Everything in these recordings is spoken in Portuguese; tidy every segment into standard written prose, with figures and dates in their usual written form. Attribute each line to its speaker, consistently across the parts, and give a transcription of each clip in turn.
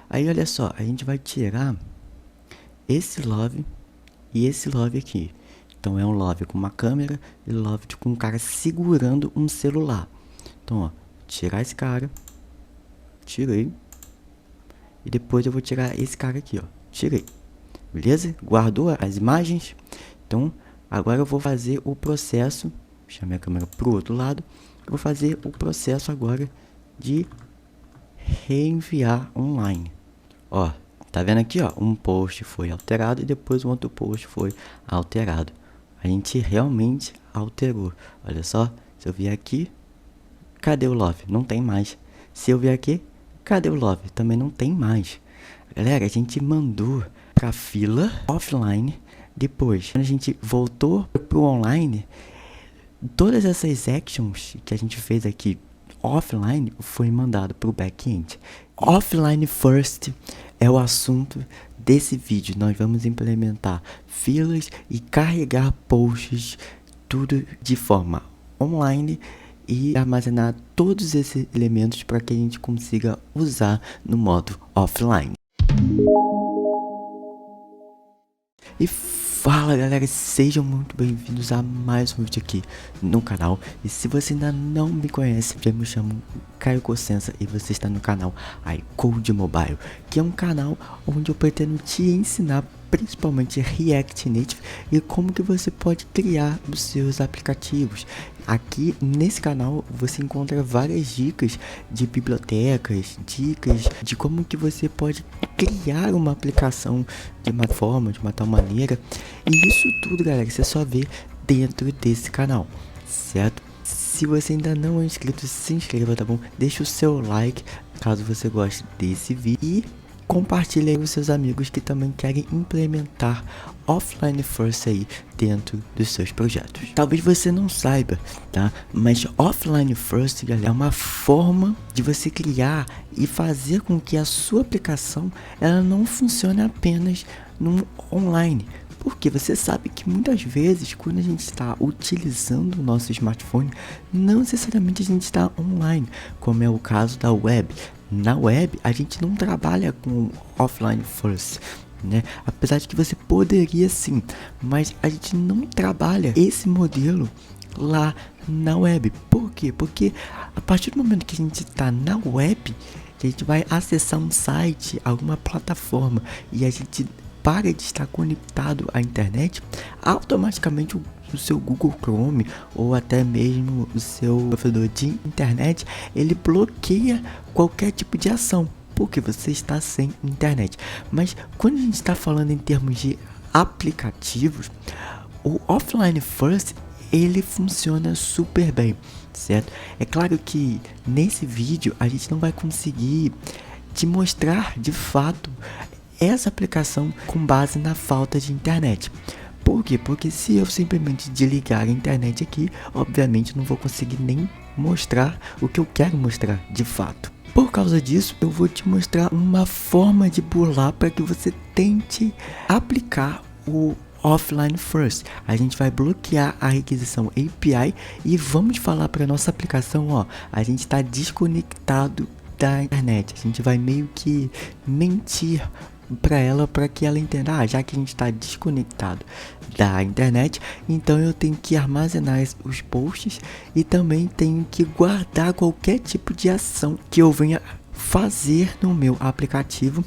Speaker 1: Aí olha só, a gente vai tirar esse love e esse love aqui. Então é um love com uma câmera e love com um cara segurando um celular. Então ó, tirar esse cara, tirei. E depois eu vou tirar esse cara aqui, ó, tirei. Beleza? Guardou as imagens? Então agora eu vou fazer o processo. Deixa minha câmera pro outro lado. Eu vou fazer o processo agora de reenviar online. Ó, tá vendo aqui, ó? Um post foi alterado e depois um outro post foi alterado. A gente realmente alterou. Olha só, se eu vier aqui, cadê o love? Não tem mais. Se eu vier aqui, cadê o love? Também não tem mais. Galera, a gente mandou pra fila offline. Depois, quando a gente voltou pro online, todas essas actions que a gente fez aqui offline foi mandado para o back-end. Offline first é o assunto desse vídeo. Nós vamos implementar filas e carregar posts, tudo de forma online e armazenar todos esses elementos para que a gente consiga usar no modo offline. E fala galera, sejam muito bem-vindos a mais um vídeo aqui no canal. E se você ainda não me conhece, eu me chamo Caio Cossenza e você está no canal iCode Mobile, que é um canal onde eu pretendo te ensinar principalmente React Native e como que você pode criar os seus aplicativos. Aqui nesse canal você encontra várias dicas de bibliotecas, dicas de como que você pode criar uma aplicação de uma forma, de uma tal maneira. E isso tudo, galera, você só vê dentro desse canal, certo? Se você ainda não é inscrito, se inscreva, tá bom? Deixa o seu like caso você goste desse vídeo e compartilhe aí com seus amigos que também querem implementar offline first aí dentro dos seus projetos. Talvez você não saiba, tá? Mas offline first, galera, é uma forma de você criar e fazer com que a sua aplicação ela não funcione apenas no online. Porque você sabe que muitas vezes quando a gente está utilizando o nosso smartphone, não necessariamente a gente está online, como é o caso da web. Na web a gente não trabalha com offline first, né? Apesar de que você poderia sim, mas a gente não trabalha esse modelo lá na web. Por quê? Porque a partir do momento que a gente está na web, a gente vai acessar um site, alguma plataforma e a gente para de estar conectado à internet, automaticamente o seu Google Chrome ou até mesmo o seu provedor de internet, ele bloqueia qualquer tipo de ação, porque você está sem internet. Mas quando a gente está falando em termos de aplicativos, o offline first ele funciona super bem, certo? É claro que nesse vídeo a gente não vai conseguir te mostrar de fato essa aplicação com base na falta de internet. Por quê? Porque se eu simplesmente desligar a internet aqui, obviamente não vou conseguir nem mostrar o que eu quero mostrar de fato. Por causa disso, eu vou te mostrar uma forma de burlar para que você tente aplicar o offline first. A gente vai bloquear a requisição API e vamos falar para nossa aplicação, ó, a gente está desconectado da internet. A gente vai meio que mentir para ela, para que ela entenda, já que a gente está desconectado da internet, então eu tenho que armazenar os posts e também tenho que guardar qualquer tipo de ação que eu venha fazer no meu aplicativo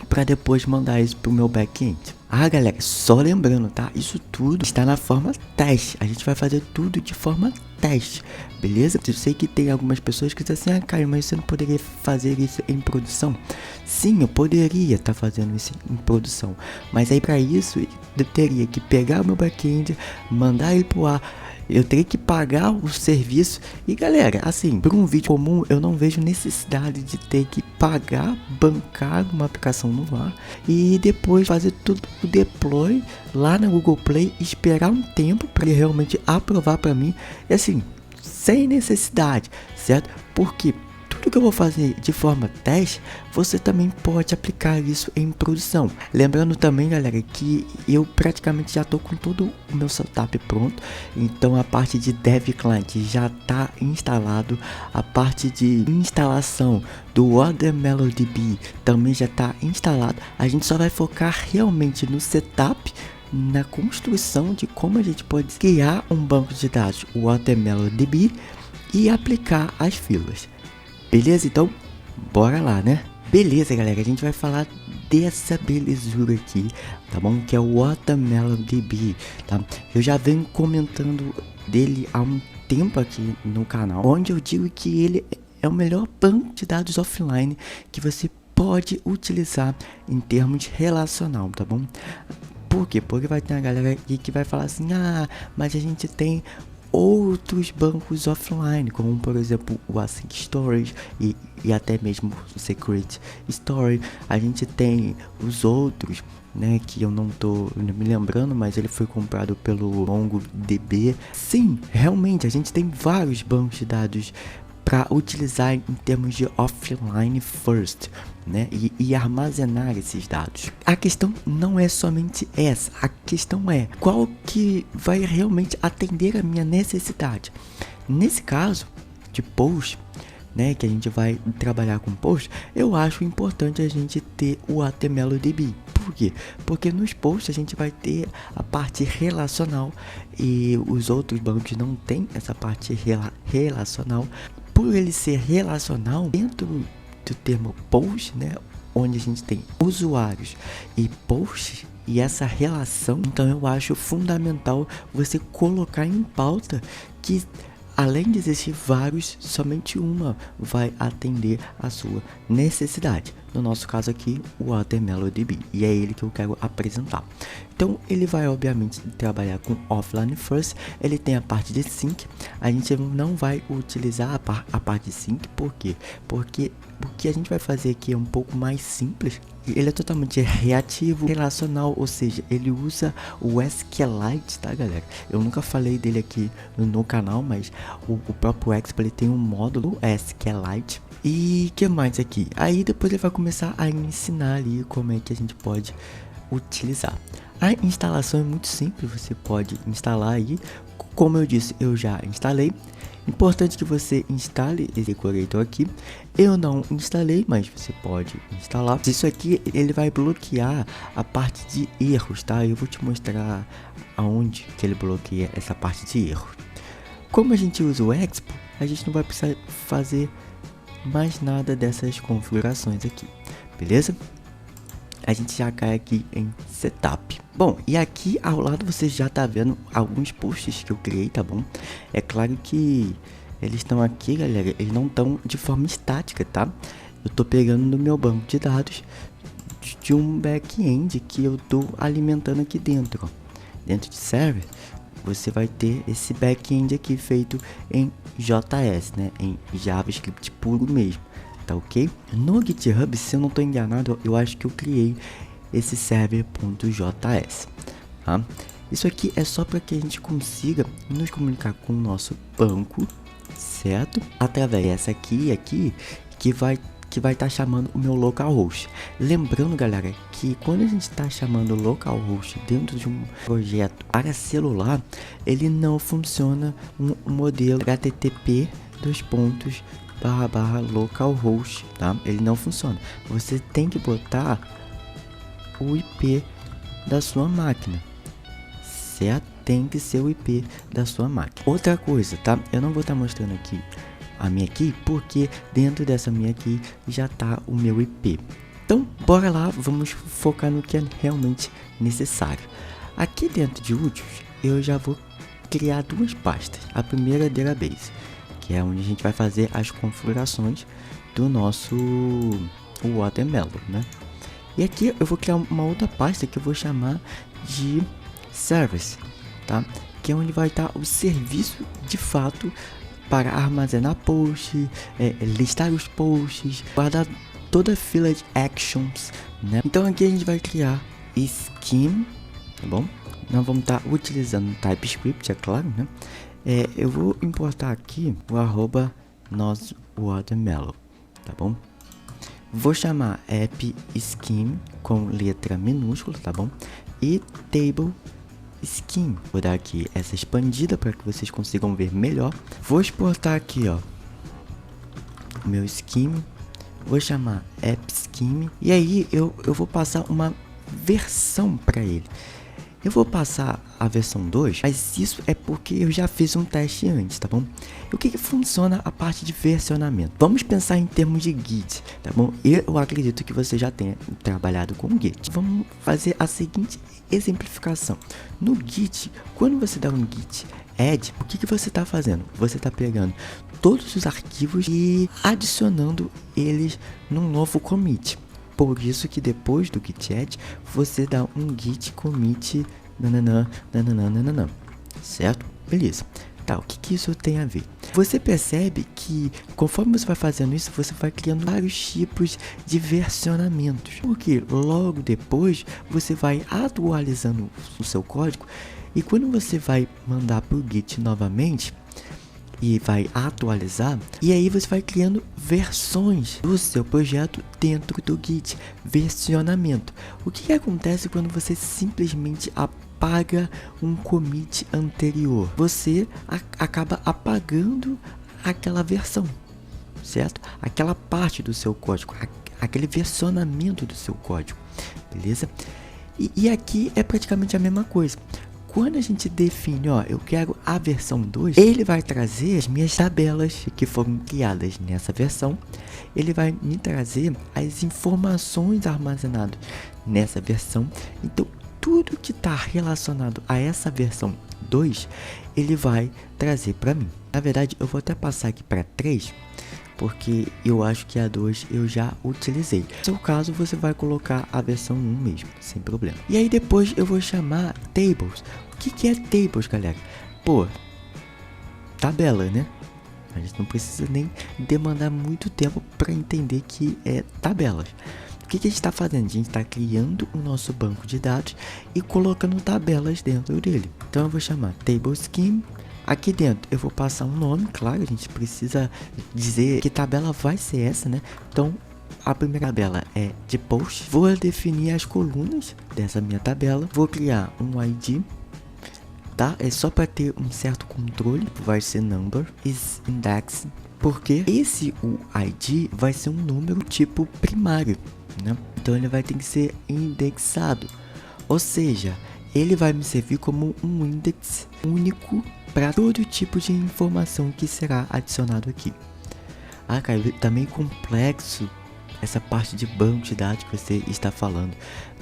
Speaker 1: para depois mandar isso pro meu back-end. Galera, só lembrando, tá? Isso tudo está na forma teste. A gente vai fazer tudo de forma teste, beleza? Eu sei que tem algumas pessoas que dizem assim, Caio, mas você não poderia fazer isso em produção? Sim, eu poderia estar fazendo isso em produção, mas aí para isso eu teria que pegar o meu back-end, mandar ele pro ar. Eu teria que pagar o serviço. E galera, assim, para um vídeo comum eu não vejo necessidade de ter que pagar, bancar uma aplicação no ar e depois fazer tudo o deploy lá na Google Play, esperar um tempo para ele realmente aprovar para mim. E assim, sem necessidade, certo? Porque tudo que eu vou fazer de forma teste, você também pode aplicar isso em produção. Lembrando também, galera, que eu praticamente já estou com todo o meu setup pronto. Então a parte de Dev Client já está instalado. A parte de instalação do WaterMeloDB também já está instalado. A gente só vai focar realmente no setup, na construção de como a gente pode criar um banco de dados WaterMeloDB e aplicar as filas. Beleza? Então, bora lá, né? Beleza, galera, a gente vai falar dessa belezura aqui, tá bom? Que é o WaterMeloDB, tá? Eu já venho comentando dele há um tempo aqui no canal, onde eu digo que ele é o melhor banco de dados offline que você pode utilizar em termos relacional, tá bom? Por quê? Porque vai ter uma galera aqui que vai falar assim, mas a gente tem outros bancos offline, como por exemplo o Async Storage e até mesmo o Secret Story. A gente tem os outros, né, que eu não tô me lembrando, mas ele foi comprado pelo MongoDB. Sim, realmente a gente tem vários bancos de dados para utilizar em termos de offline first, né, e armazenar esses dados. A questão não é somente essa, a questão é qual que vai realmente atender a minha necessidade. Nesse caso de post, né, que a gente vai trabalhar com post, eu acho importante a gente ter o WaterMeloDB. Por quê? Porque nos posts a gente vai ter a parte relacional e os outros bancos não tem essa parte relacional. Por ele ser relacional, dentro do termo post, né, onde a gente tem usuários e posts e essa relação, então eu acho fundamental você colocar em pauta que além de existir vários, somente uma vai atender a sua necessidade. No nosso caso aqui, o WaterMeloDB, e é ele que eu quero apresentar. Então, ele vai obviamente trabalhar com offline first. Ele tem a parte de sync. A gente não vai utilizar a parte de sync, por quê? Porque o que a gente vai fazer aqui é um pouco mais simples. Ele é totalmente reativo, relacional, ou seja, ele usa o SQLite, tá, galera? Eu nunca falei dele aqui no canal, mas o próprio Expo ele tem um módulo SQLite. E que mais aqui? Aí depois ele vai começar a ensinar ali como é que a gente pode utilizar. A instalação é muito simples, você pode instalar aí. Como eu disse, eu já instalei. Importante que você instale esse decorator aqui. Eu não instalei, mas você pode instalar. Isso aqui ele vai bloquear a parte de erros, tá? Eu vou te mostrar aonde que ele bloqueia essa parte de erros. Como a gente usa o Expo, a gente não vai precisar fazer mais nada dessas configurações aqui, beleza? A gente já cai aqui em Setup. Bom, e aqui ao lado você já tá vendo alguns posts que eu criei, tá bom? É claro que eles estão aqui, galera, eles não estão de forma estática, tá? Eu tô pegando no meu banco de dados de um back-end que eu tô alimentando aqui dentro, ó. Dentro de server, você vai ter esse back-end aqui feito em JS, né? Em JavaScript puro mesmo. Tá ok? No GitHub, se eu não estou enganado, eu acho que eu criei esse server.js, tá? Isso aqui é só para que a gente consiga nos comunicar com o nosso banco, certo? Através dessa aqui que vai estar chamando o meu localhost. Lembrando, galera, que quando a gente está chamando localhost dentro de um projeto para celular, ele não funciona um modelo HTTP //localhost, tá? Ele não funciona. Você tem que botar o IP da sua máquina, certo? Tem que ser o IP da sua máquina. Outra coisa, tá? Eu não vou estar mostrando aqui a minha key, porque dentro dessa minha key já tá o meu IP. Então, bora lá, vamos focar no que é realmente necessário. Aqui dentro de úteis, eu já vou criar duas pastas. A primeira é database, que é onde a gente vai fazer as configurações do nosso WaterMelo, né? E aqui eu vou criar uma outra pasta que eu vou chamar de Service, tá? Que é onde vai estar o serviço de fato para armazenar posts, listar os posts, guardar toda a fila de actions, né? Então aqui a gente vai criar scheme, tá bom? Nós vamos estar utilizando TypeScript, é claro, né? Eu vou importar aqui o @nosso WaterMelo. tá bom? Vou chamar app scheme com letra minúscula, tá bom? E table scheme. Vou dar aqui essa expandida para que vocês consigam ver melhor. Vou exportar aqui, ó, o meu scheme. Vou chamar app scheme. E aí eu vou passar uma versão para ele. Eu vou passar a versão 2, mas isso é porque eu já fiz um teste antes, tá bom? E o que funciona a parte de versionamento? Vamos pensar em termos de Git, tá bom? Eu acredito que você já tenha trabalhado com Git. Vamos fazer a seguinte exemplificação. No Git, quando você dá um Git add, o que você está fazendo? Você está pegando todos os arquivos e adicionando eles num novo commit. Por isso que depois do git add, você dá um git commit nananã, certo? Beleza. Tá, o que isso tem a ver? Você percebe que conforme você vai fazendo isso, você vai criando vários tipos de versionamentos. Porque logo depois você vai atualizando o seu código e quando você vai mandar para o git novamente, e vai atualizar, e aí você vai criando versões do seu projeto dentro do Git, versionamento. O que acontece quando você simplesmente apaga um commit anterior? Você acaba apagando aquela versão, certo? Aquela parte do seu código, aquele versionamento do seu código, beleza? E aqui é praticamente a mesma coisa. Quando a gente define, ó, eu quero a versão 2, ele vai trazer as minhas tabelas que foram criadas nessa versão. Ele vai me trazer as informações armazenadas nessa versão. Então, tudo que está relacionado a essa versão 2, ele vai trazer para mim. Na verdade, eu vou até passar aqui para 3, porque eu acho que a 2 eu já utilizei. No seu caso, você vai colocar a versão 1 mesmo, sem problema. E aí depois eu vou chamar tables. O que é tables, galera? Pô, tabela, né? A gente não precisa nem demandar muito tempo para entender que é tabelas. O que a gente está fazendo? A gente está criando o nosso banco de dados e colocando tabelas dentro dele. Então eu vou chamar table scheme. Aqui dentro eu vou passar um nome, claro, a gente precisa dizer que tabela vai ser essa, né? Então a primeira tabela é de post. Vou definir as colunas dessa minha tabela. Vou criar um ID, tá? É só para ter um certo controle. Vai ser number is index, porque esse o ID vai ser um número tipo primário, né? Então ele vai ter que ser indexado, ou seja, ele vai me servir como um index único para todo tipo de informação que será adicionado aqui. Ah, cara, tá meio complexo essa parte de banco de dados que você está falando.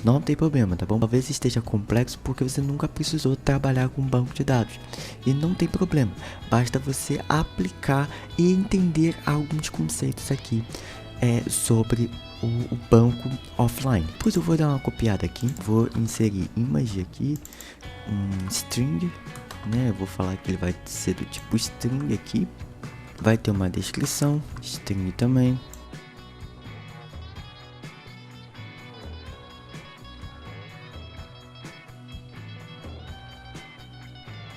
Speaker 1: Não tem problema, tá bom? Talvez esteja complexo porque você nunca precisou trabalhar com banco de dados. E não tem problema, basta você aplicar e entender alguns conceitos aqui sobre o banco offline. Depois eu vou dar uma copiada aqui, vou inserir image aqui, um string, né? Eu vou falar que ele vai ser do tipo string aqui, vai ter uma descrição, string também.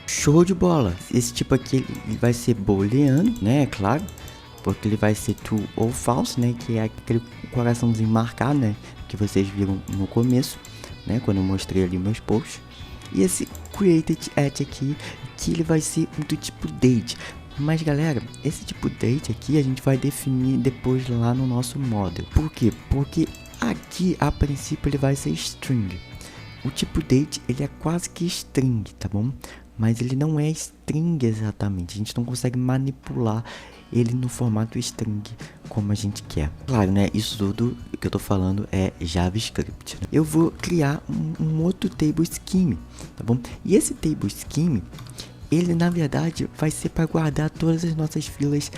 Speaker 1: Show de bola! Esse tipo aqui ele vai ser booleano, né? É claro, porque ele vai ser true ou false, né? Que é aquele coraçãozinho marcado, né? Que vocês viram no começo, né? Quando eu mostrei ali meus posts. E esse created at aqui, que ele vai ser do tipo date. Mas galera, esse tipo date aqui a gente vai definir depois lá no nosso model. Por quê? Porque aqui a princípio ele vai ser string. O tipo date ele é quase que string, tá bom? Mas ele não é string exatamente. A gente não consegue manipular ele no formato string como a gente quer. Claro, né? Isso tudo que eu tô falando é JavaScript, né? Eu vou criar um outro table scheme, tá bom? E esse table scheme, ele na verdade vai ser para guardar todas as nossas filas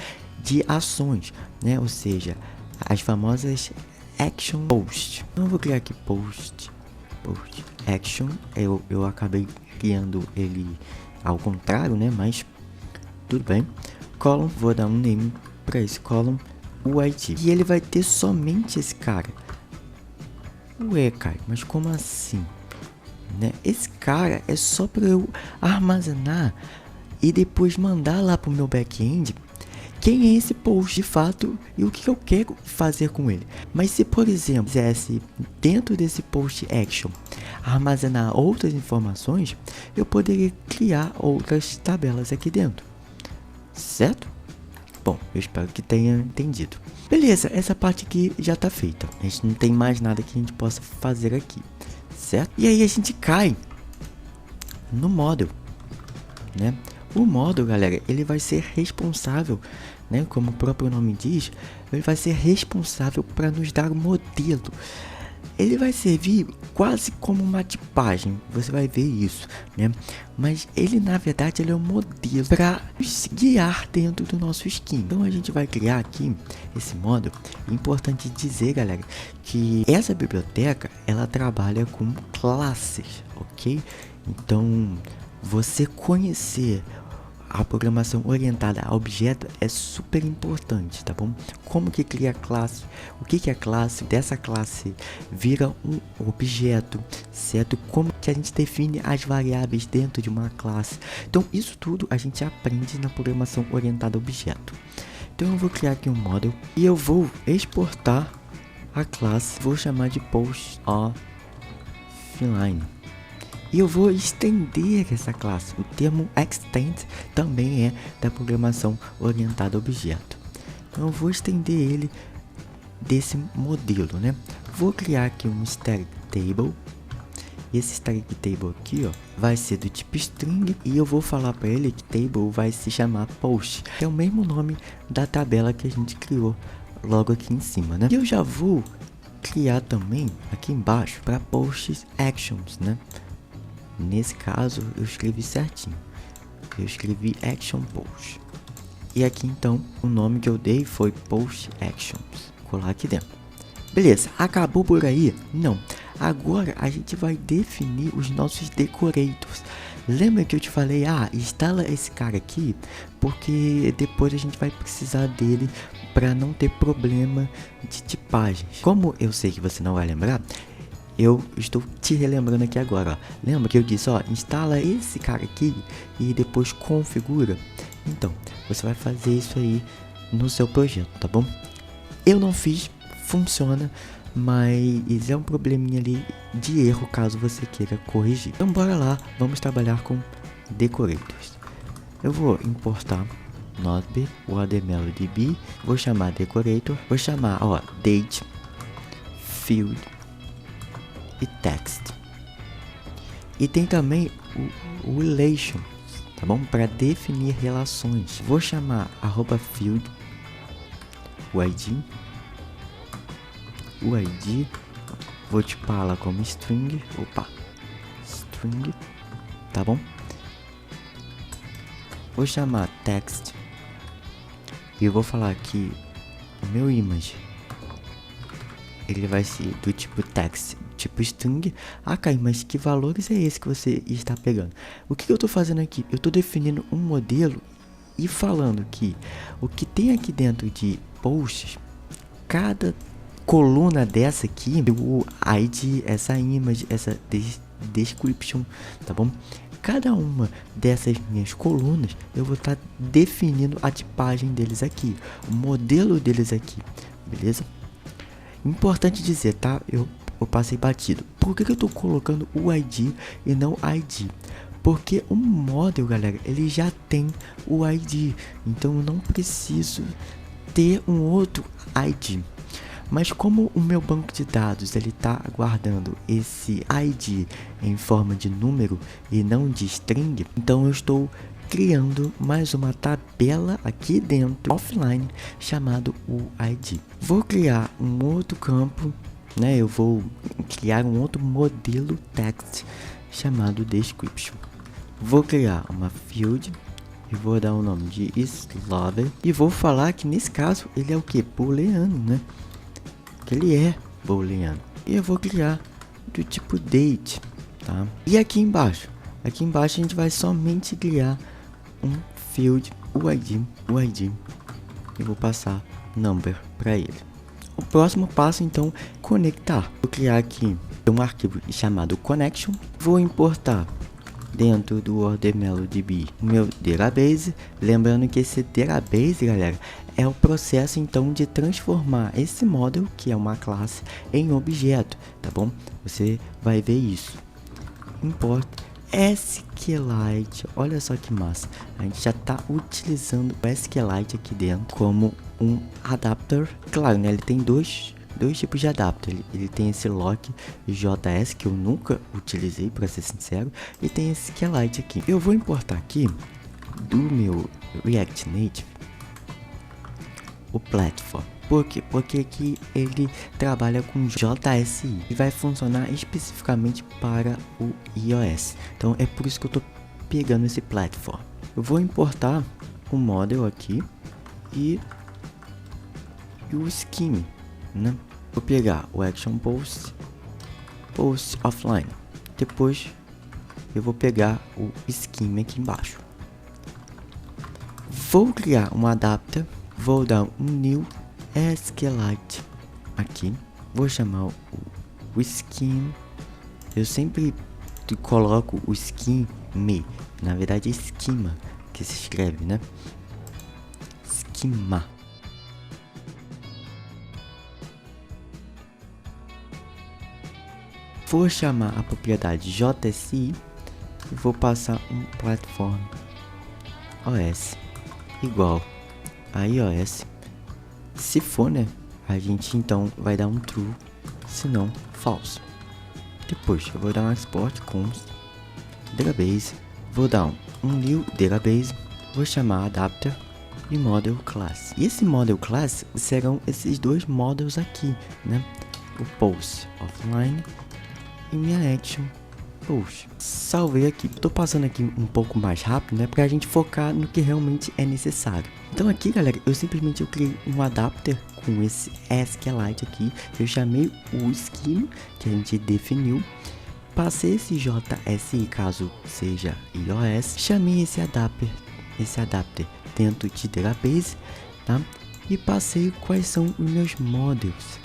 Speaker 1: de ações, né? Ou seja, as famosas action post. Então eu vou criar aqui post action. Eu acabei criando ele ao contrário, né? Mas tudo bem. Column, vou dar um name para esse column, o ID. E ele vai ter somente esse cara. Ué, cara, mas como assim? Né? Esse cara é só para eu armazenar e depois mandar lá pro meu back-end quem é esse post de fato e o que eu quero fazer com ele. Mas se, por exemplo, quisesse dentro desse post action armazenar outras informações, eu poderia criar outras tabelas aqui dentro, certo? Bom, eu espero que tenha entendido. Beleza, essa parte aqui já tá feita. A gente não tem mais nada que a gente possa fazer aqui, certo? E aí a gente cai no model, né? O model, galera, ele vai ser responsável, né? Como o próprio nome diz, ele vai ser responsável para nos dar o modelo. Ele vai servir quase como uma tipagem, você vai ver isso, né? Mas ele, na verdade, ele é um modelo para nos guiar dentro do nosso skin. Então a gente vai criar aqui esse modelo. É importante dizer, galera, que essa biblioteca, ela trabalha com classes, ok? Então, você conhecer a programação orientada a objeto é super importante, tá bom? Como que cria a classe? O que é a classe? Dessa classe vira um objeto, certo? Como que a gente define as variáveis dentro de uma classe? Então, isso tudo a gente aprende na programação orientada a objeto. Então, eu vou criar aqui um model e eu vou exportar a classe. Vou chamar de post offline. E eu vou estender essa classe. O termo extend também é da programação orientada a objeto. Então eu vou estender ele desse modelo, né? Vou criar aqui um static table. E esse static table aqui, ó, vai ser do tipo string. E eu vou falar para ele que table vai se chamar post, que é o mesmo nome da tabela que a gente criou logo aqui em cima, né? E eu já vou criar também aqui embaixo para posts actions, né? Nesse caso, eu escrevi certinho. Eu escrevi action post. E aqui então, o nome que eu dei foi post actions. Vou colar aqui dentro. Beleza, acabou por aí? Não. Agora a gente vai definir os nossos decorators. Lembra que eu te falei, instala esse cara aqui, porque depois a gente vai precisar dele para não ter problema de tipagens. Como eu sei que você não vai lembrar, eu estou te relembrando aqui agora, ó. Lembra que eu disse, ó, instala esse cara aqui e depois configura? Então, você vai fazer isso aí no seu projeto, tá bom? Eu não fiz, funciona, mas é um probleminha ali de erro caso você queira corrigir. Então bora lá, vamos trabalhar com decorators. Eu vou importar noteb, o HTML vou chamar decorator, vou chamar, ó, date, field e text. E tem também o relation, tá bom? Para definir relações. Vou chamar @field o ID, vou tipá-la como string, string, tá bom? Vou chamar text e eu vou falar que o meu image ele vai ser do tipo text, tipo string. Caio, mas que valores é esse que você está pegando? O que eu estou fazendo aqui? Eu estou definindo um modelo e falando que o que tem aqui dentro de posts, cada coluna dessa aqui, o ID, essa image, essa description, tá bom? Cada uma dessas minhas colunas, eu vou estar definindo a tipagem deles aqui, o modelo deles aqui, beleza? Importante dizer, tá? Eu passei batido. Por que eu tô colocando o ID e não ID? Porque o model, galera, ele já tem o ID. Então eu não preciso ter um outro ID. Mas como o meu banco de dados ele tá guardando esse ID em forma de número e não de string, então eu estou criando mais uma tabela aqui dentro offline chamado UID. Vou criar um outro campo, né? Eu vou criar um outro modelo text chamado description. Vou criar uma field e vou dar o nome de Slaver e vou falar que nesse caso ele é o que? Booleano, né? Que ele é booleano. E eu vou criar do tipo date, tá? E aqui embaixo a gente vai somente criar um field UID e vou passar number para ele. O próximo passo então é conectar. Vou criar aqui um arquivo chamado connection, vou importar dentro do OrderMeloDB o meu database. Lembrando que esse database, galera, é o processo então de transformar esse model, que é uma classe, em objeto, tá bom? Você vai ver isso. Import SQLite, olha só que massa, a gente já está utilizando o SQLite aqui dentro como um adapter. Claro, né, ele tem dois tipos de adapter. Ele tem esse lock JS, que eu nunca utilizei, para ser sincero, e tem esse SQLite aqui. Eu vou importar aqui do meu React Native o platform. Por quê? Porque aqui ele trabalha com JSI e vai funcionar especificamente para o iOS. Então é por isso que eu tô pegando esse platform. Eu vou importar o model aqui e o scheme, né? Vou pegar o action post offline. Depois eu vou pegar o scheme aqui embaixo. Vou criar um adapter. Vou dar um new SQLite aqui. Vou chamar o scheme. Eu sempre coloco o scheme. Na verdade é schema que se escreve, né? Schema. Vou chamar a propriedade JSI e vou passar um platform OS igual a iOS. Se for, né, a gente então vai dar um true, se não, false. Depois eu vou dar um export const database, vou dar um new database, vou chamar adapter e model class. E esse model class serão esses dois models aqui, né? O post offline e minha action post. Salvei aqui. Tô passando aqui um pouco mais rápido, né, pra gente focar no que realmente é necessário. Então aqui, galera, eu criei um adapter com esse SQLite aqui. Eu chamei o scheme que a gente definiu. Passei esse JSI caso seja iOS. Chamei esse adapter dentro de database, tá? E passei quais são os meus models.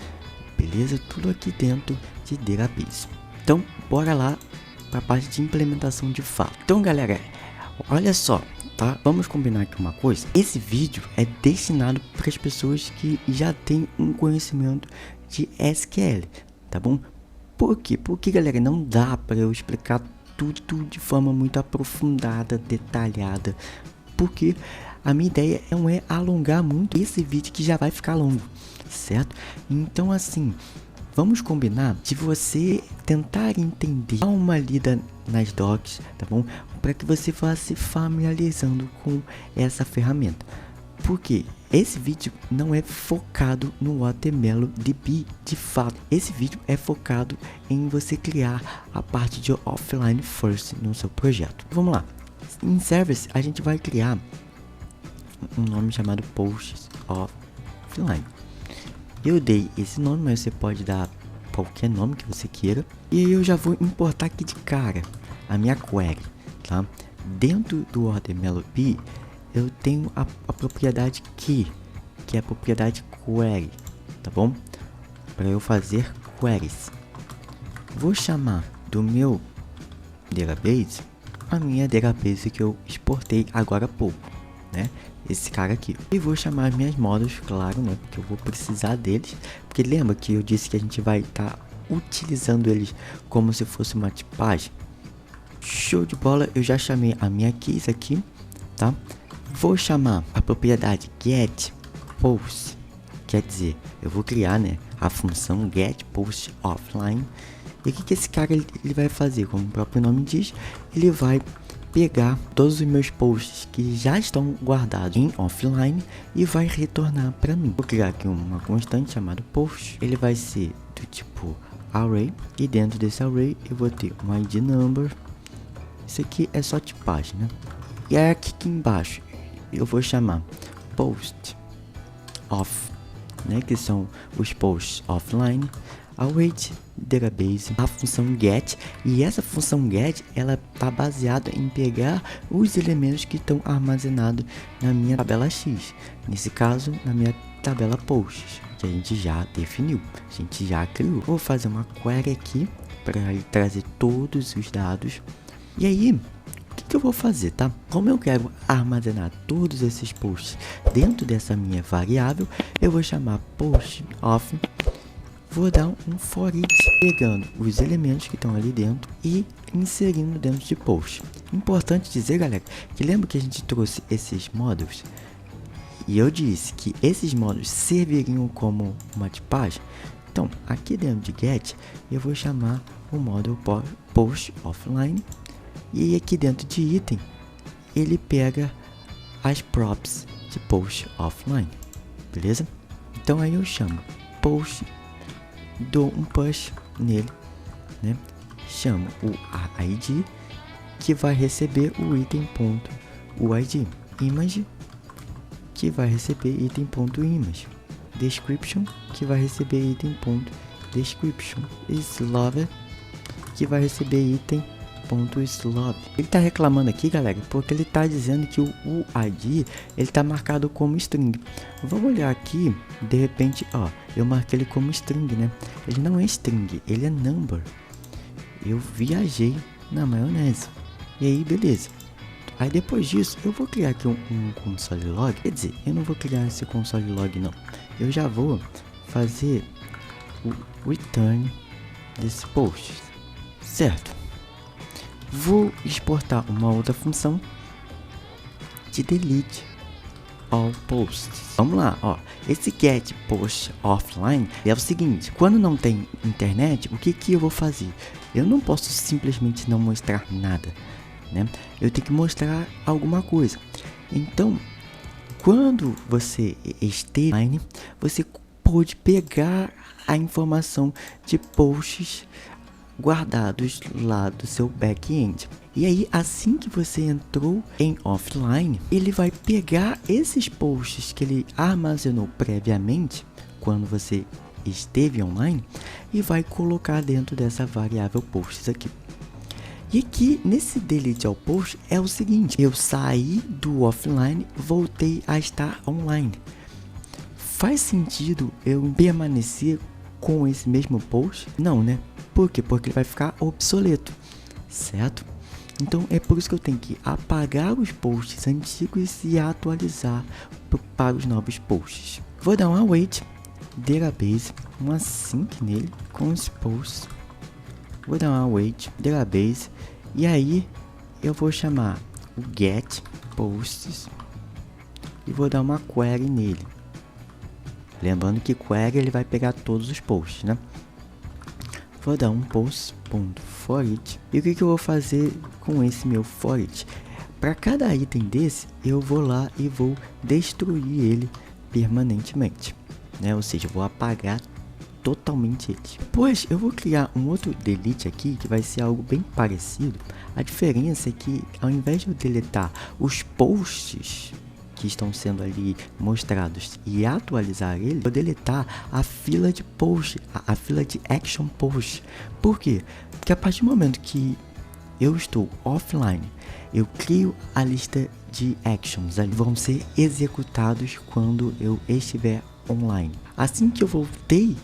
Speaker 1: Beleza? Tudo aqui dentro de database. Então, bora lá para a parte de implementação de fato. Então, galera, olha só, tá? Vamos combinar aqui uma coisa. Esse vídeo é destinado para as pessoas que já têm um conhecimento de SQL, tá bom? Por quê? Porque, galera, não dá para eu explicar tudo de forma muito aprofundada, detalhada, porque a minha ideia não é alongar muito esse vídeo que já vai ficar longo, certo? Então, assim, vamos combinar de você tentar entender, dar uma lida nas docs, tá bom? Para que você vá se familiarizando com essa ferramenta. Porque esse vídeo não é focado no OrderMeloDB de fato. Esse vídeo é focado em você criar a parte de offline first no seu projeto. Vamos lá. Em service a gente vai criar um nome chamado posts offline. Eu dei esse nome, mas você pode dar qualquer nome que você queira. E eu já vou importar aqui de cara a minha query, tá? Dentro do OrderMeloDB eu tenho a propriedade key, que é a propriedade query, tá bom? Para eu fazer queries. Vou chamar do meu database a minha database que eu exportei agora há pouco, né? Esse cara aqui. E vou chamar minhas models, claro, né? Porque eu vou precisar deles. Porque lembra que eu disse que a gente vai estar utilizando eles como se fosse uma tipagem? Show de bola, eu já chamei a minha keys aqui, tá? Vou chamar a propriedade getPost, quer dizer, eu vou criar, né, a função getPostOffline. E o que esse cara ele vai fazer? Como o próprio nome diz, ele vai pegar todos os meus posts que já estão guardados em offline e vai retornar para mim. Vou criar aqui uma constante chamada post. Ele vai ser do tipo array e dentro desse array eu vou ter um ID number. Isso aqui é só tipagem, né? E aí aqui embaixo eu vou chamar post off, né, que são os posts offline, await database, a função get, e essa função get ela tá baseada em pegar os elementos que estão armazenados na minha tabela X, nesse caso na minha tabela posts, que a gente já definiu, a gente já criou. Vou fazer uma query aqui para ele trazer todos os dados. E aí que eu vou fazer, tá? Como eu quero armazenar todos esses posts dentro dessa minha variável, eu vou chamar post of, vou dar um for each, pegando os elementos que estão ali dentro e inserindo dentro de post. Importante dizer, galera, que lembra que a gente trouxe esses módulos? E eu disse que esses módulos serviriam como uma tipagem. Então, aqui dentro de get, eu vou chamar o módulo post offline. E aqui dentro de item, ele pega as props de post offline. Beleza? Então aí eu chamo post, dou um push nele, né? Chamo o ID, que vai receber o item.uid. Image, que vai receber item.image. Description, que vai receber item.description. Slove, que vai receber item.slove. Ele tá reclamando aqui, galera, porque ele tá dizendo que o ID ele tá marcado como string. Vamos olhar aqui, de repente, ó, eu marquei ele como string, né? Ele não é string, ele é number. Eu viajei na maionese. E aí, beleza. Aí depois disso, eu vou criar aqui um console log. Quer dizer, eu não vou criar esse console log não. Eu já vou fazer o return desse post, certo? Vou exportar uma outra função de delete all posts. Vamos lá, ó. Esse get post offline é o seguinte: quando não tem internet, o que eu vou fazer? Eu não posso simplesmente não mostrar nada, né? Eu tenho que mostrar alguma coisa. Então, quando você esteja online, você pode pegar a informação de posts guardados lá do seu back-end. E aí, assim que você entrou em offline, ele vai pegar esses posts que ele armazenou previamente, quando você esteve online, e vai colocar dentro dessa variável posts aqui. E aqui, nesse delete all post, é o seguinte: eu saí do offline, voltei a estar online. Faz sentido eu permanecer com esse mesmo post? Não, né? Por quê? Porque ele vai ficar obsoleto, certo? Então é por isso que eu tenho que apagar os posts antigos e atualizar para os novos posts. Vou dar um await database, um async nele com os posts. Vou dar um await database e aí eu vou chamar o get posts e vou dar uma query nele. Lembrando que query ele vai pegar todos os posts, né? Vou dar um post.forEach. E o que eu vou fazer com esse meu forEach? Para cada item desse, eu vou lá e vou destruir ele permanentemente, né? Ou seja, eu vou apagar totalmente ele. Depois eu vou criar um outro delete aqui que vai ser algo bem parecido. A diferença é que ao invés de eu deletar os posts que estão sendo ali mostrados e atualizar ele, vou deletar a fila de post, a fila de action post. Por quê? Porque a partir do momento que eu estou offline, eu crio a lista de actions, ali vão ser executados quando eu estiver online. Assim que eu voltei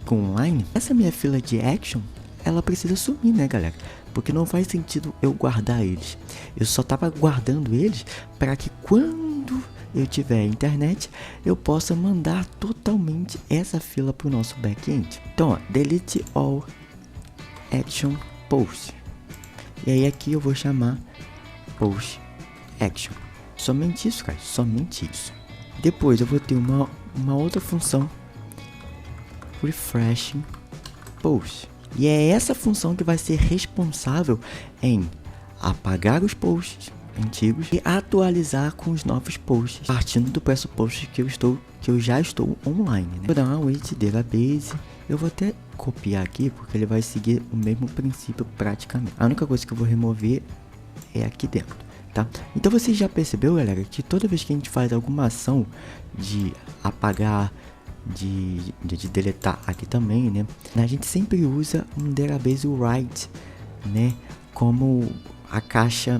Speaker 1: com online, essa minha fila de action, ela precisa sumir, né, galera? Porque não faz sentido eu guardar eles. Eu só estava guardando eles para que quando eu tiver internet, eu possa mandar totalmente essa fila para o nosso back-end. Então, ó, delete all action post. E aí aqui eu vou chamar post action. Somente isso, cara, somente isso. Depois eu vou ter uma outra função, refreshing post. E é essa função que vai ser responsável em apagar os posts antigos e atualizar com os novos posts, partindo do pressuposto que eu já estou online, né? Vou dar uma await database. Eu vou até copiar aqui porque ele vai seguir o mesmo princípio praticamente. A única coisa que eu vou remover é aqui dentro, tá? Então você já percebeu, galera, que toda vez que a gente faz alguma ação de apagar, de deletar aqui também, né, a gente sempre usa um database write, né, como a caixa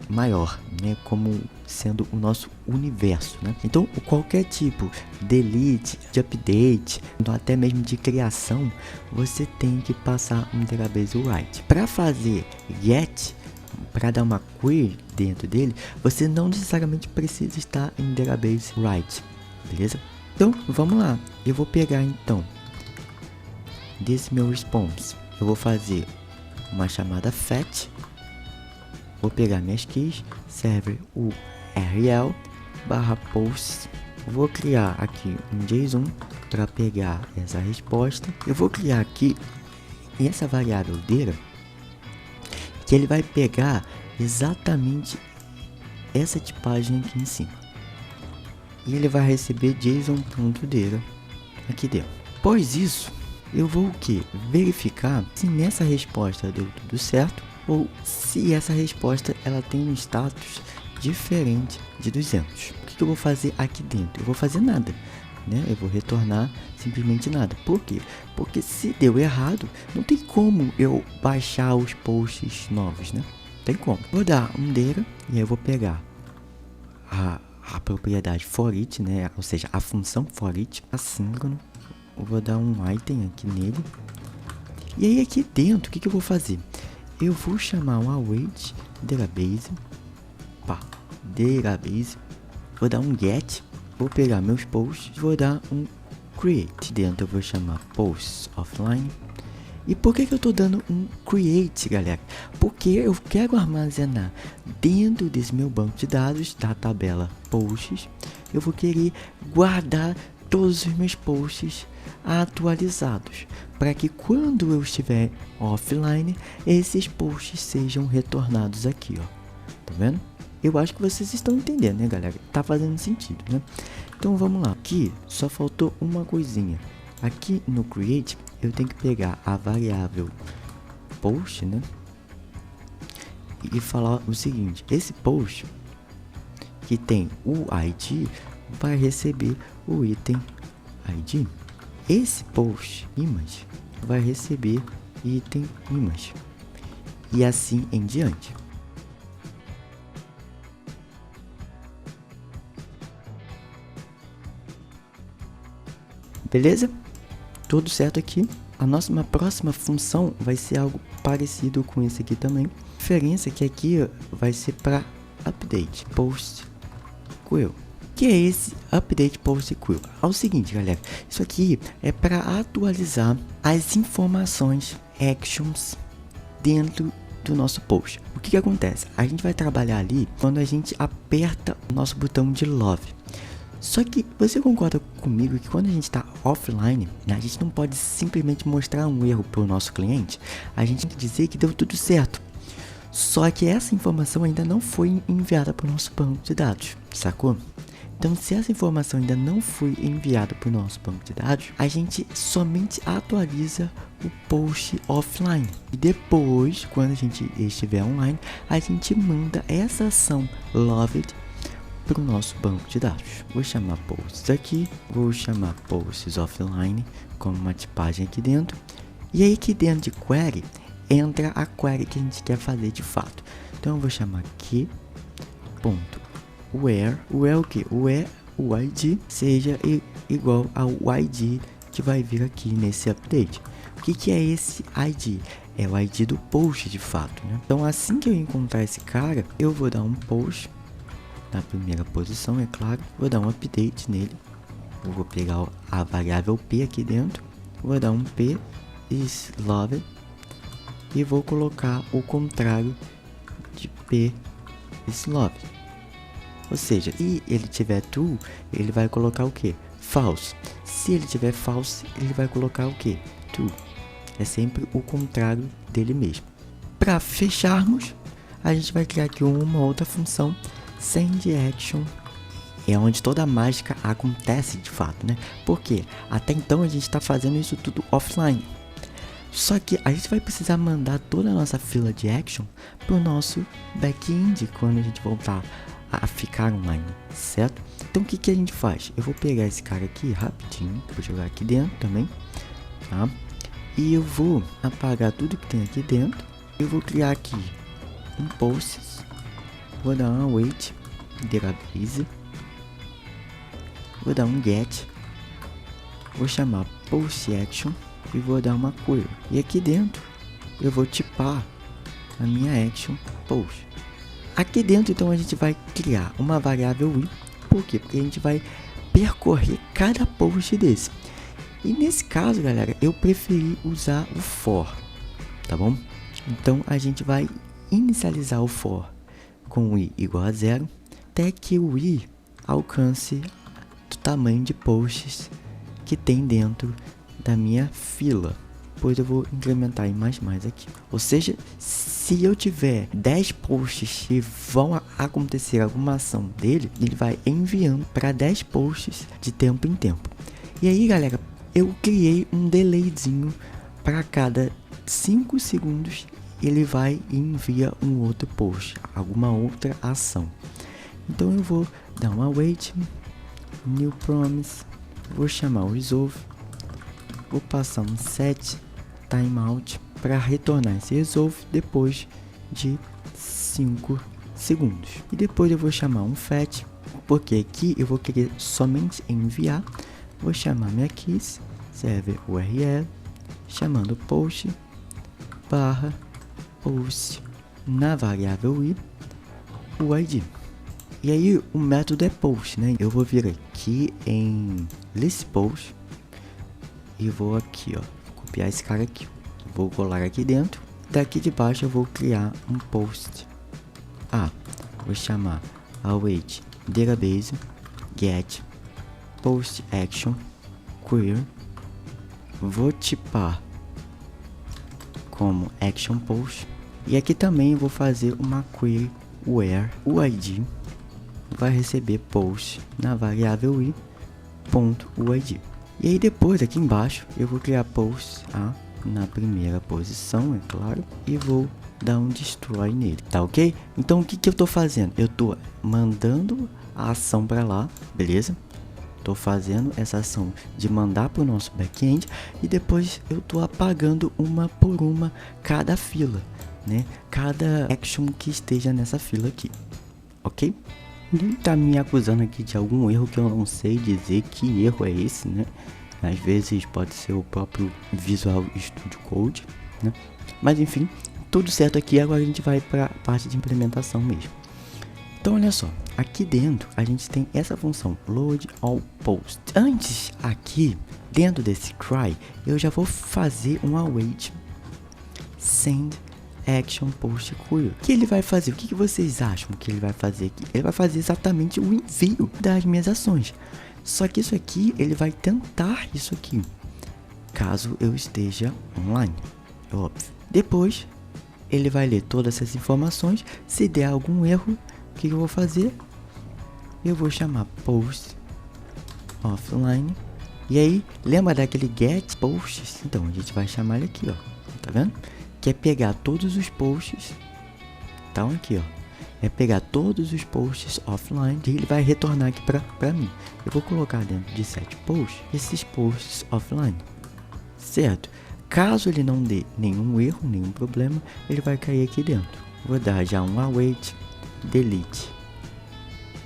Speaker 1: maior, né, como sendo o nosso universo, né? Então qualquer tipo delete, de update, até mesmo de criação, você tem que passar um database write. Para fazer get, para dar uma query dentro dele, você não necessariamente precisa estar em database write, beleza? Então, vamos lá. Eu vou pegar então desse meu response, eu vou fazer uma chamada fetch, vou pegar minhas keys, server URL barra posts, vou criar aqui um JSON para pegar essa resposta. Eu vou criar aqui essa variável data, que ele vai pegar exatamente essa tipagem aqui em cima, e ele vai receber JSON.data aqui dentro. Após isso, eu vou o que? Verificar se nessa resposta deu tudo certo, ou se essa resposta ela tem um status diferente de 200. O que eu vou fazer aqui dentro? Eu vou fazer nada, né? Eu vou retornar simplesmente nada. Por quê? Porque se deu errado, não tem como eu baixar os posts novos, né? Tem como. Vou dar um data e aí eu vou pegar a propriedade for each, né? Ou seja, a função for each assíncrono. Eu vou dar um item aqui nele. E aí aqui dentro, o que eu vou fazer? Eu vou chamar um await database. Database. Vou dar um get. Vou pegar meus posts. Vou dar um create. Dentro eu vou chamar posts offline. E por que eu tô dando um create, galera? Porque eu quero armazenar dentro desse meu banco de dados, da tabela posts, eu vou querer guardar todos os meus posts atualizados, para que quando eu estiver offline, esses posts sejam retornados aqui, ó. Tá vendo? Eu acho que vocês estão entendendo, né, galera? Tá fazendo sentido, né? Então vamos lá. Aqui só faltou uma coisinha. Aqui no create, eu tenho que pegar a variável post, né? E falar o seguinte: esse post que tem o ID vai receber o item ID. Esse post image vai receber item image. E assim em diante. Beleza? Tudo certo aqui. A nossa próxima função vai ser algo parecido com esse aqui também. A diferença é que aqui vai ser para update post query. Que é esse update post query? É o seguinte, galera, isso aqui é para atualizar as informações actions dentro do nosso post. O que acontece? A gente vai trabalhar ali quando a gente aperta o nosso botão de love. Só que você concorda comigo que quando a gente está offline, né, a gente não pode simplesmente mostrar um erro para o nosso cliente. A gente tem que dizer que deu tudo certo. Só que essa informação ainda não foi enviada para o nosso banco de dados, sacou? Então, se essa informação ainda não foi enviada para o nosso banco de dados, a gente somente atualiza o post offline. E depois, quando a gente estiver online, a gente manda essa ação loved para o nosso banco de dados. Vou chamar posts aqui, vou chamar posts offline como uma tipagem aqui dentro. E aí aqui dentro de query, entra a query que a gente quer fazer de fato. Então eu vou chamar aqui ponto where o que? O ID seja igual ao ID que vai vir aqui nesse update. O que é esse ID? É o ID do post de fato, né? Então assim que eu encontrar esse cara, eu vou dar um post na primeira posição, é claro. Vou dar um update nele. Eu vou pegar a variável p aqui dentro. Vou dar um p is loved e vou colocar o contrário de p is loved. Ou seja, se ele tiver true, ele vai colocar o que? False. Se ele tiver false, ele vai colocar o que? True. É sempre o contrário dele mesmo. Para fecharmos, a gente vai criar aqui uma outra função send action, é onde toda a mágica acontece de fato, né? Porque até então a gente está fazendo isso tudo offline. Só que a gente vai precisar mandar toda a nossa fila de action para o nosso back-end quando a gente voltar a ficar online, certo? Então o que a gente faz? Eu vou pegar esse cara aqui rapidinho, vou jogar aqui dentro também, tá? E eu vou apagar tudo que tem aqui dentro. Eu vou criar aqui um posts. Vou dar um await database. Vou dar um get. Vou chamar post action e vou dar uma query. E aqui dentro eu vou tipar a minha action post. Aqui dentro, então, a gente vai criar uma variável i. Por quê? Porque a gente vai percorrer cada post desse. E nesse caso, galera, eu preferi usar o for, tá bom? Então, a gente vai inicializar o for com o i igual a 0, até que o i alcance o tamanho de posts que tem dentro da minha fila. Depois eu vou incrementar em mais aqui. Ou seja, se eu tiver 10 posts e vão acontecer alguma ação dele, ele vai enviando para 10 posts de tempo em tempo. E aí, galera, eu criei um delayzinho para cada 5 segundos ele vai e envia um outro post, alguma outra ação. Então eu vou dar um await, new promise, vou chamar o resolve, vou passar um set timeout para retornar esse resolve depois de 5 segundos. E depois eu vou chamar um fetch, porque aqui eu vou querer somente enviar. Vou chamar minha keys, server URL, chamando post barra post na variável i, o ID. E aí o método é post, né? Eu vou vir aqui em list post e vou aqui, ó, copiar esse cara aqui. Vou colar aqui dentro. Daqui de baixo eu vou criar um post. Vou chamar await database get post action query. Vou tipar como action post. E aqui também eu vou fazer uma query where o ID vai receber post na variável i.uid. E aí depois aqui embaixo eu vou criar post na primeira posição, é claro, e vou dar um destroy nele, tá ok? Então o que eu tô fazendo? Eu tô mandando a ação para lá, beleza? Tô fazendo essa ação de mandar para o nosso back-end e depois eu tô apagando uma por uma cada fila, né? Cada action que esteja nessa fila aqui, ok? Ele tá me acusando aqui de algum erro que eu não sei dizer que erro é esse, né? Às vezes pode ser o próprio Visual Studio Code, né? Mas enfim, tudo certo aqui. Agora a gente vai para a parte de implementação mesmo. Então olha só, aqui dentro a gente tem essa função load all post. Antes aqui dentro desse cry eu já vou fazer um await send action post query. O que ele vai fazer? O que vocês acham que ele vai fazer aqui? Ele vai fazer exatamente o envio das minhas ações. Só que isso aqui, ele vai tentar isso aqui, caso eu esteja online, é óbvio. Depois, ele vai ler todas essas informações. Se der algum erro, o que eu vou fazer? Eu vou chamar post offline. E aí, lembra daquele get posts? Então, a gente vai chamar ele aqui, ó. Tá vendo? Que é pegar todos os posts. Então, aqui, ó. É pegar todos os posts offline e ele vai retornar aqui pra mim. Eu vou colocar dentro de set posts esses posts offline, certo? Caso ele não dê nenhum erro, nenhum problema, ele vai cair aqui dentro. Vou dar já um await delete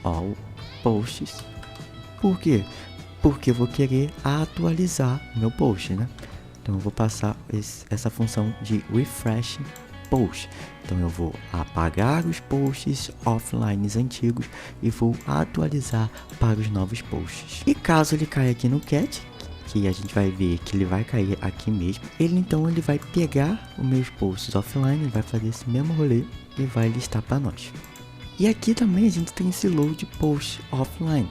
Speaker 1: all posts. Por quê? Porque eu vou querer atualizar meu post, né? Então eu vou passar essa função de refresh post. Então eu vou apagar os posts offline antigos e vou atualizar para os novos posts. E caso ele caia aqui no cat, que a gente vai ver que ele vai cair aqui mesmo, então ele vai pegar os meus posts offline, vai fazer esse mesmo rolê e vai listar para nós. E aqui também a gente tem esse load post offline.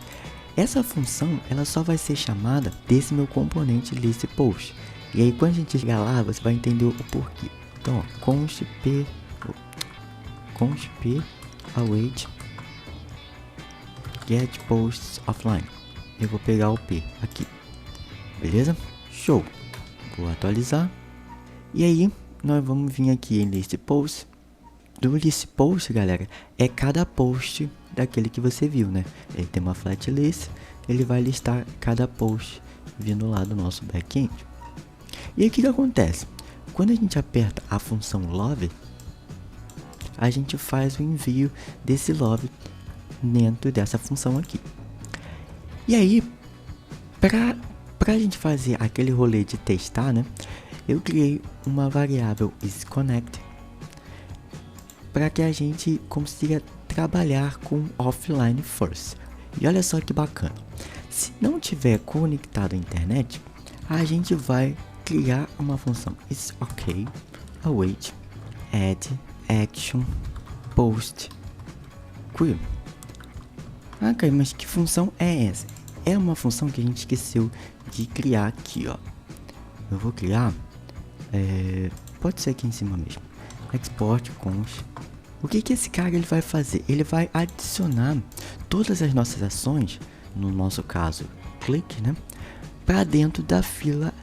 Speaker 1: Essa função ela só vai ser chamada desse meu componente list post. E aí quando a gente chegar lá, você vai entender o porquê. Então, ó, const p await get posts offline. Eu vou pegar o p aqui, beleza? Show. Vou atualizar. E aí nós vamos vir aqui em list post. Do list post, galera, é cada post daquele que você viu, né? Ele tem uma flat list, ele vai listar cada post vindo lá do nosso back-end. E aí o que acontece? Quando a gente aperta a função love, a gente faz o envio desse love dentro dessa função aqui. E aí, pra gente fazer aquele rolê de testar, né? Eu criei uma variável isConnect para que a gente consiga trabalhar com offline first. E olha só que bacana. Se não tiver conectado à internet, a gente vai criar uma função is ok await add action post query. Ok, mas que função é essa? É uma função que a gente esqueceu de criar aqui, ó. Eu vou criar, pode ser aqui em cima mesmo, export cons. O que esse cara ele vai fazer? Ele vai adicionar todas as nossas ações, no nosso caso, clique, né, para dentro da fila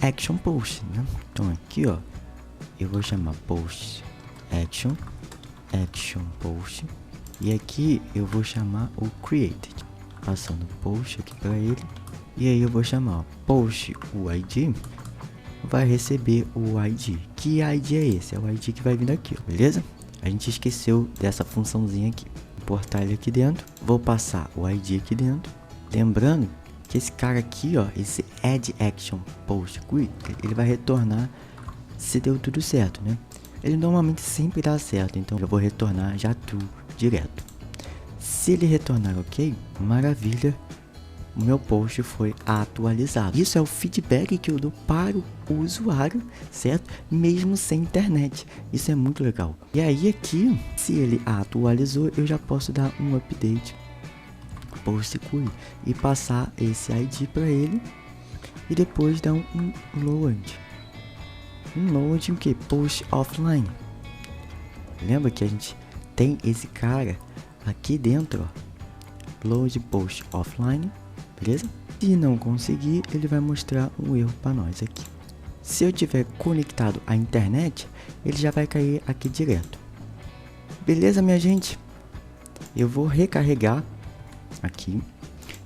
Speaker 1: action post, né? Então aqui, ó, eu vou chamar post action post, e aqui eu vou chamar o created, passando post aqui para ele, e aí eu vou chamar ó, post o ID, vai receber o ID. Que ID é esse? É o ID que vai vir daqui, ó, beleza? A gente esqueceu dessa funçãozinha aqui. Vou importar ele aqui dentro, vou passar o ID aqui dentro, lembrando que esse cara aqui, ó, esse add action post query, ele vai retornar se deu tudo certo, né? Ele normalmente sempre dá certo, então eu vou retornar já true direto. Se ele retornar ok, maravilha, o meu post foi atualizado. Isso é o feedback que eu dou para o usuário, certo? Mesmo sem internet. Isso é muito legal. E aí aqui, se ele atualizou, eu já posso dar um update post query e passar esse ID para ele e depois dar um load. Um load o que? Post offline. Lembra que a gente tem esse cara aqui dentro, ó. Load post offline, beleza? Se não conseguir, ele vai mostrar um erro para nós aqui. Se eu tiver conectado à internet, ele já vai cair aqui direto. Beleza, minha gente? Eu vou recarregar aqui.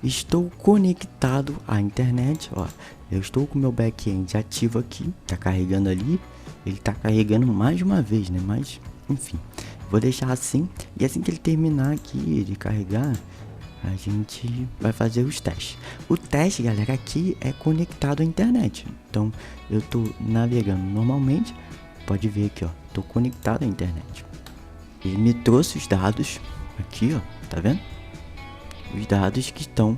Speaker 1: Estou conectado à internet, ó. Eu estou com o meu back-end ativo aqui, tá carregando ali. Ele tá carregando mais de uma vez, né? Mas, enfim, vou deixar assim. E assim que ele terminar aqui de carregar, a gente vai fazer os testes. O teste, galera, aqui é conectado à internet. Então, eu tô navegando normalmente. Pode ver aqui, ó. Tô conectado à internet. Ele me trouxe os dados aqui, ó. Tá vendo? Os dados que estão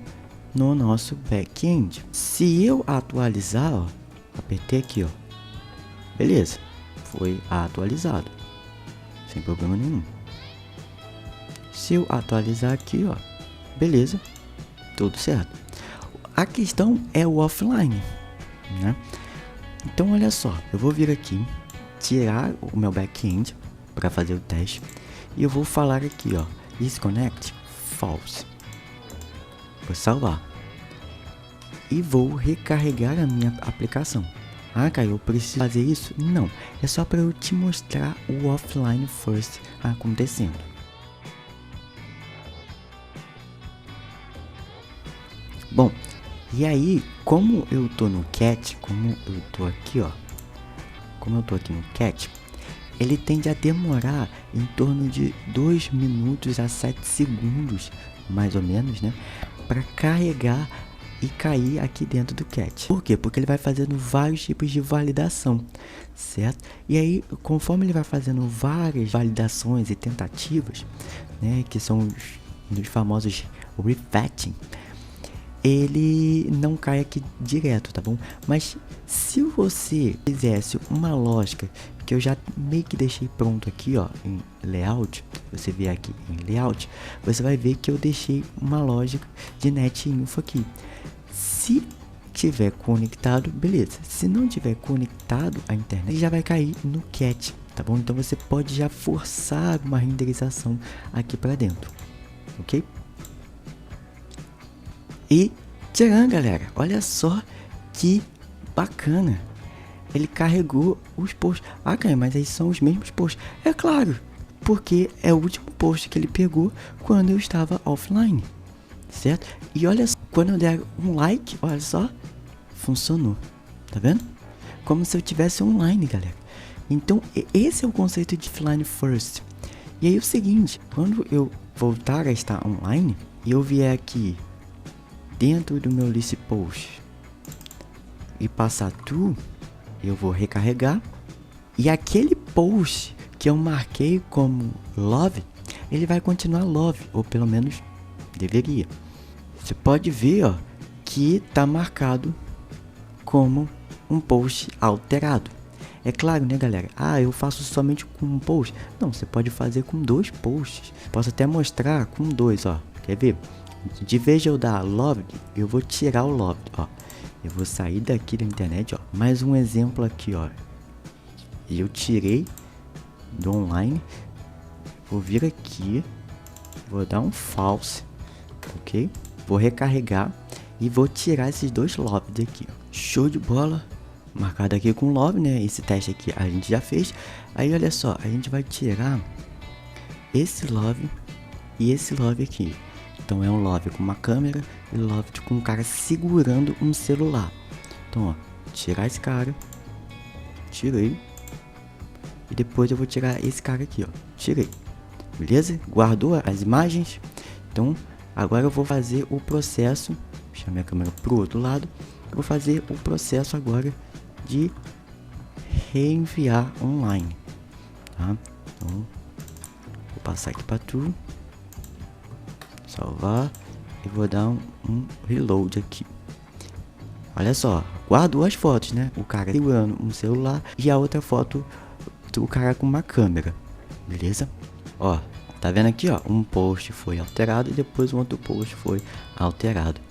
Speaker 1: no nosso back-end. Se eu atualizar, ó, apertei aqui, ó, beleza, foi atualizado, sem problema nenhum. Se eu atualizar aqui, ó, beleza, tudo certo. A questão é o offline, né? Então olha só, eu vou vir aqui, tirar o meu back-end para fazer o teste e eu vou falar aqui, ó, disconnect false. Vou salvar e vou recarregar a minha aplicação. Ah, Caio, eu preciso fazer isso? Não, é só para eu te mostrar o offline first acontecendo. Bom, e aí, como eu tô no cat, como eu tô aqui, ó, como eu tô aqui no cat, ele tende a demorar em torno de 2 minutos a 7 segundos, mais ou menos, né, para carregar e cair aqui dentro do cat. Por quê? Porque ele vai fazendo vários tipos de validação, certo? E aí, conforme ele vai fazendo várias validações e tentativas, né, que são os famosos refactoring, ele não cai aqui direto, tá bom? Mas se você fizesse uma lógica que eu já meio que deixei pronto aqui, ó, em layout, você vier aqui em layout, você vai ver que eu deixei uma lógica de netinfo aqui. Se tiver conectado, beleza. Se não tiver conectado à internet, ele já vai cair no cat, tá bom? Então você pode já forçar uma renderização aqui para dentro, ok? E tcharam, galera, olha só que bacana. Ele carregou os posts. Ah, cara, mas aí são os mesmos posts. É claro, porque é o último post que ele pegou quando eu estava offline, certo? E olha só, quando eu der um like, olha só, funcionou, tá vendo? Como se eu tivesse online, galera. Então, esse é o conceito de offline first. E aí o seguinte, quando eu voltar a estar online e eu vier aqui dentro do meu list post e passar true, eu vou recarregar e aquele post que eu marquei como love, ele vai continuar love, ou pelo menos deveria. Você pode ver, ó, que tá marcado como um post alterado. É claro, né, galera? Eu faço somente com um post. Não, você pode fazer com 2 posts. Posso até mostrar com 2, ó. Quer ver? De vez de eu dar love, eu vou tirar o love, ó. Eu vou sair daqui da internet, ó. Mais um exemplo aqui, ó. Eu tirei do online. Vou vir aqui. Vou dar um false, ok? Vou recarregar e vou tirar esses 2 love daqui, ó. Show de bola. Marcado aqui com love, né? Esse teste aqui a gente já fez. Aí olha só, a gente vai tirar esse love e esse love aqui. Então é um love com uma câmera e love com um cara segurando um celular. Então, ó, tirar esse cara. Tirei. E depois eu vou tirar esse cara aqui, ó. Tirei. Beleza? Guardou as imagens. Então, agora eu vou fazer o processo. Deixa minha câmera pro outro lado. Eu vou fazer o processo agora de reenviar online, tá? Então, vou passar aqui para tu, salvar e vou dar um reload aqui. Olha só, guardou as fotos, né? O cara segurando um celular e a outra foto do cara com uma câmera, beleza? Ó, tá vendo aqui, ó? Um post foi alterado e depois um outro post foi alterado.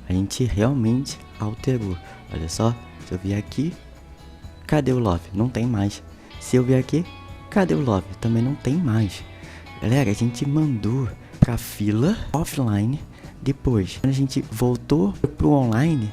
Speaker 1: A gente realmente alterou. Olha só, se eu vier aqui, cadê o love? Não tem mais. Se eu vier aqui, cadê o love? Também não tem mais. Galera, a gente mandou pra fila offline. Depois, quando a gente voltou pro online,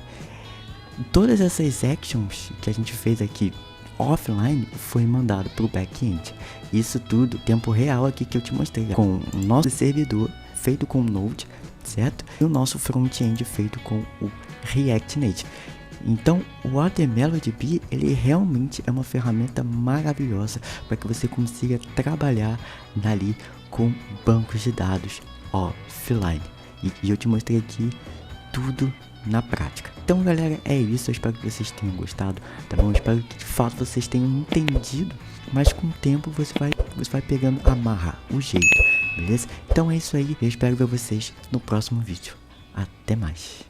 Speaker 1: todas essas actions que a gente fez aqui offline foi mandado pro back-end. Isso tudo, tempo real aqui que eu te mostrei, com o nosso servidor feito com Node, certo? E o nosso front-end feito com o React Native. Então, o WaterMeloDB, ele realmente é uma ferramenta maravilhosa para que você consiga trabalhar ali com bancos de dados offline. E eu te mostrei aqui tudo na prática. Então, galera, é isso. Eu espero que vocês tenham gostado, tá bom? Eu espero que de fato vocês tenham entendido, mas com o tempo você vai pegando a marra, o jeito, beleza? Então é isso aí. Eu espero ver vocês no próximo vídeo. Até mais.